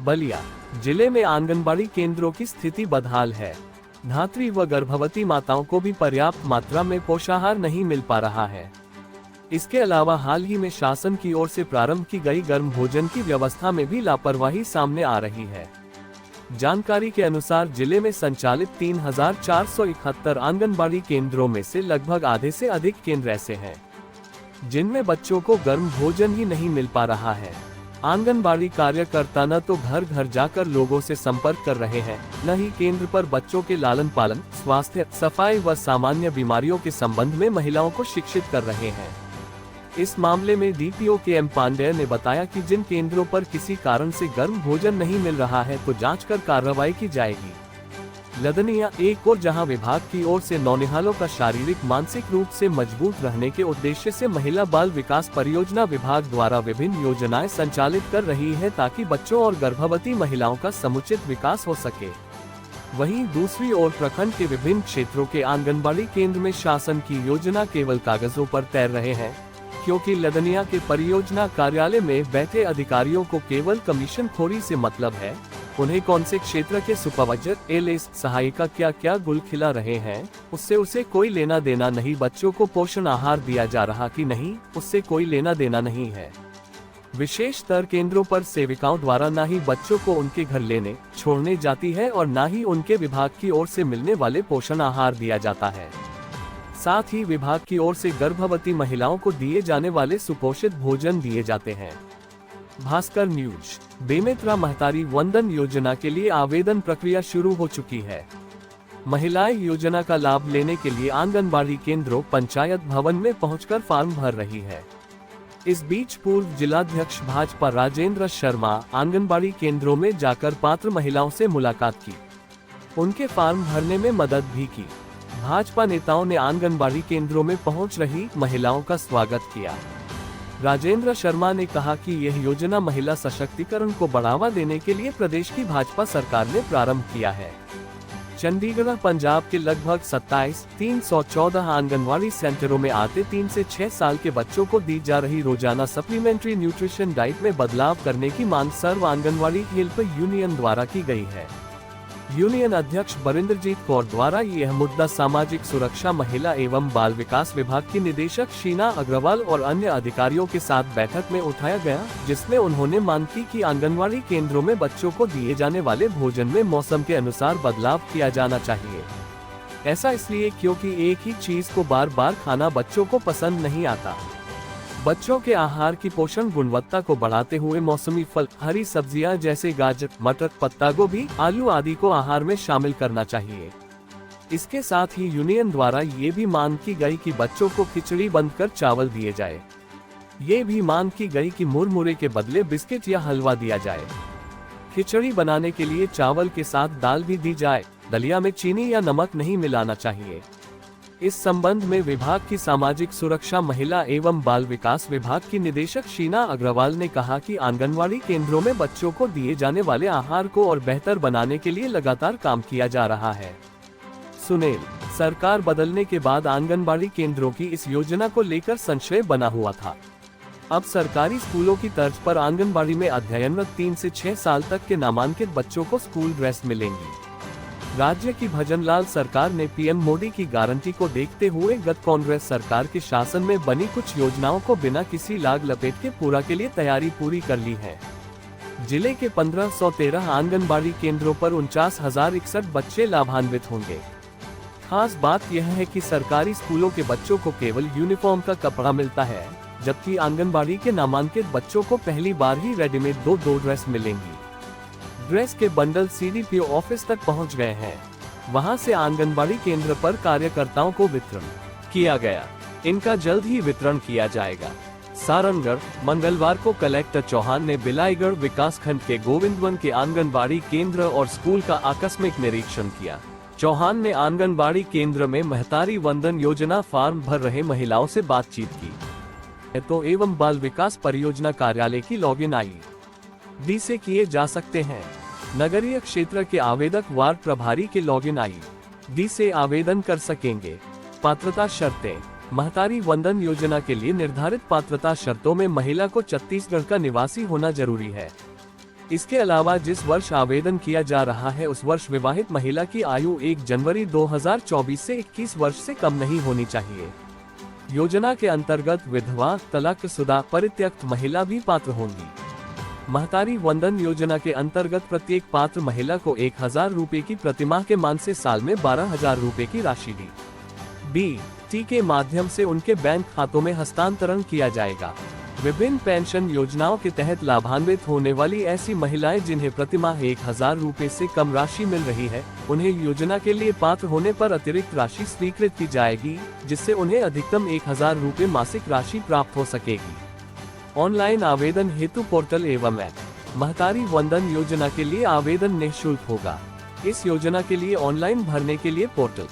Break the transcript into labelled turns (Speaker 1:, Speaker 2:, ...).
Speaker 1: बलिया जिले में आंगनबाड़ी केंद्रों की स्थिति बदहाल है। धात्री व गर्भवती माताओं को भी पर्याप्त मात्रा में पोषाहार नहीं मिल पा रहा है। इसके अलावा हाल ही में शासन की ओर से प्रारंभ की गई गर्म भोजन की व्यवस्था में भी लापरवाही सामने आ रही है। जानकारी के अनुसार जिले में संचालित 3471 आंगनबाड़ी केंद्रों में से लगभग आधे से अधिक केंद्र ऐसे हैं जिनमें बच्चों को गर्म भोजन ही नहीं मिल पा रहा है। आंगनबाड़ी कार्यकर्ता न तो घर घर जाकर लोगों से संपर्क कर रहे हैं, न ही केंद्र पर बच्चों के लालन पालन, स्वास्थ्य, सफाई व सामान्य बीमारियों के संबंध में महिलाओं को शिक्षित कर रहे हैं। इस मामले में डीपीओ के एम पांडेय ने बताया कि जिन केंद्रों पर किसी कारण से गर्म भोजन नहीं मिल रहा है तो जांच कर कार्रवाई की जाएगी। लदनिया एक और जहां विभाग की ओर से नौनिहालों का शारीरिक मानसिक रूप से मजबूत रहने के उद्देश्य से महिला बाल विकास परियोजना विभाग द्वारा विभिन्न योजनाएं संचालित कर रही है ताकि बच्चों और गर्भवती महिलाओं का समुचित विकास हो सके। वहीं दूसरी ओर प्रखंड के विभिन्न क्षेत्रों के आंगनबाड़ी केंद्र में शासन की योजना केवल कागजों पर तैर रहे हैं, क्योंकि लदनिया के परियोजना कार्यालय में बैठे अधिकारियों को केवल कमीशन खोरी से मतलब है। उन्हें कौन से क्षेत्र के सुपरवाइजर, एलएस, सहायिका क्या क्या गुल खिला रहे हैं, उससे उसे कोई लेना देना नहीं। बच्चों को पोषण आहार दिया जा रहा कि नहीं, उससे कोई लेना देना नहीं है। विशेषतर केंद्रों पर सेविकाओं द्वारा न ही बच्चों को उनके घर लेने छोड़ने जाती है और न ही उनके विभाग की ओर से मिलने वाले पोषण आहार दिया जाता है। साथ ही विभाग की ओर से गर्भवती महिलाओं को दिए जाने वाले सुपोषित भोजन दिए जाते हैं। भास्कर न्यूज। बेमेतरा महतारी वंदन योजना के लिए आवेदन प्रक्रिया शुरू हो चुकी है। महिलाएं योजना का लाभ लेने के लिए आंगनबाड़ी केंद्रों, पंचायत भवन में पहुंचकर फॉर्म भर रही है। इस बीच पूर्व जिलाध्यक्ष भाजपा राजेंद्र शर्मा आंगनबाड़ी केंद्रों में जाकर पात्र महिलाओं से मुलाकात की, उनके फॉर्म भरने में मदद भी की। भाजपा नेताओं ने आंगनबाड़ी केंद्रों में पहुंच रही महिलाओं का स्वागत किया। राजेंद्र शर्मा ने कहा कि यह योजना महिला सशक्तिकरण को बढ़ावा देने के लिए प्रदेश की भाजपा सरकार ने प्रारंभ किया है। चंडीगढ़, पंजाब के लगभग 27,314 आंगनबाड़ी सेंटरों में आते 3 से 6 साल के बच्चों को दी जा रही रोजाना सप्लीमेंट्री न्यूट्रिशन डाइट में बदलाव करने की मांग सर्व आंगनबाड़ी हेल्प यूनियन द्वारा की गई है। यूनियन अध्यक्ष बरिंदरजीत कौर द्वारा यह मुद्दा सामाजिक सुरक्षा, महिला एवं बाल विकास विभाग की निदेशक शीना अग्रवाल और अन्य अधिकारियों के साथ बैठक में उठाया गया, जिसमें उन्होंने मांग की कि आंगनबाड़ी केंद्रों में बच्चों को दिए जाने वाले भोजन में मौसम के अनुसार बदलाव किया जाना चाहिए। ऐसा इसलिए क्योंकि एक ही चीज को बार बार खाना बच्चों को पसंद नहीं आता। बच्चों के आहार की पोषण गुणवत्ता को बढ़ाते हुए मौसमी फल, हरी सब्जियां जैसे गाजर, मटर, पत्ता गोभी, आलू आदि को आहार में शामिल करना चाहिए। इसके साथ ही यूनियन द्वारा ये भी मांग की गई कि बच्चों को खिचड़ी बंद कर चावल दिए जाए। ये भी मांग की गई कि मुरमुरे के बदले बिस्किट या हलवा दिया जाए। खिचड़ी बनाने के लिए चावल के साथ दाल भी दी जाए। दलिया में चीनी या नमक नहीं मिलाना चाहिए। इस संबंध में विभाग की सामाजिक सुरक्षा, महिला एवं बाल विकास विभाग की निदेशक शीना अग्रवाल ने कहा कि आंगनबाड़ी केंद्रों में बच्चों को दिए जाने वाले आहार को और बेहतर बनाने के लिए लगातार काम किया जा रहा है। सुनील, सरकार बदलने के बाद आंगनबाड़ी केंद्रों की इस योजना को लेकर संशय बना हुआ था। अब सरकारी स्कूलों की तर्ज पर आंगनबाड़ी में अध्ययनरत 3 से 6 साल तक के नामांकित बच्चों को स्कूल ड्रेस मिलेंगी। राज्य की भजनलाल सरकार ने पीएम मोदी की गारंटी को देखते हुए गत कांग्रेस सरकार के शासन में बनी कुछ योजनाओं को बिना किसी लाग लपेट के पूरा के लिए तैयारी पूरी कर ली है। जिले के 1513 आंगनबाड़ी केंद्रों पर 49,061 बच्चे लाभान्वित होंगे। खास बात यह है कि सरकारी स्कूलों के बच्चों को केवल यूनिफॉर्म का कपड़ा मिलता है, जबकि आंगनबाड़ी के नामांकित बच्चों को पहली बार ही रेडीमेड 2 ड्रेस मिलेंगी। ड्रेस के बंडल सीडीपीओ ऑफिस तक पहुंच गए हैं। वहां से आंगनबाड़ी केंद्र पर कार्यकर्ताओं को वितरण किया गया। इनका जल्द ही वितरण किया जाएगा। सारंगढ़, मंगलवार को कलेक्टर चौहान ने बिलाईगढ़ विकासखंड के गोविंदवन के आंगनबाड़ी केंद्र और स्कूल का आकस्मिक निरीक्षण किया। चौहान ने आंगनबाड़ी केंद्र में महतारी वंदन योजना फॉर्म भर रहे महिलाओं से बातचीत की। तो एवं बाल विकास परियोजना कार्यालय की लॉगिन आई से किए जा सकते हैं। नगरीय क्षेत्र के आवेदक वार्ड प्रभारी के लॉगिन आई से आवेदन कर सकेंगे। पात्रता शर्तें। महतारी वंदन योजना के लिए निर्धारित पात्रता शर्तों में महिला को छत्तीसगढ़ का निवासी होना जरूरी है। इसके अलावा जिस वर्ष आवेदन किया जा रहा है उस वर्ष विवाहित महिला की आयु 1 जनवरी 2024 से 21 वर्ष से कम नहीं होनी चाहिए। योजना के अंतर्गत विधवा, तलाकशुदा, परित्यक्त महिला भी पात्र होंगी। महतारी वंदन योजना के अंतर्गत प्रत्येक पात्र महिला को 1000 रुपए की प्रतिमाह के मान से साल में 12,000 रुपए की राशि डी के माध्यम से उनके बैंक खातों में हस्तांतरण किया जाएगा। विभिन्न पेंशन योजनाओं के तहत लाभान्वित होने वाली ऐसी महिलाएं जिन्हें प्रतिमाह 1000 रुपए से कम राशि मिल रही है, उन्हें योजना के लिए पात्र होने पर अतिरिक्त राशि स्वीकृत की जाएगी, जिससे उन्हें अधिकतम 1000 रुपए मासिक राशि प्राप्त हो सकेगी। ऑनलाइन आवेदन हेतु पोर्टल एवं ऐप। महतारी वंदन योजना के लिए आवेदन निःशुल्क होगा। इस योजना के लिए ऑनलाइन भरने के लिए पोर्टल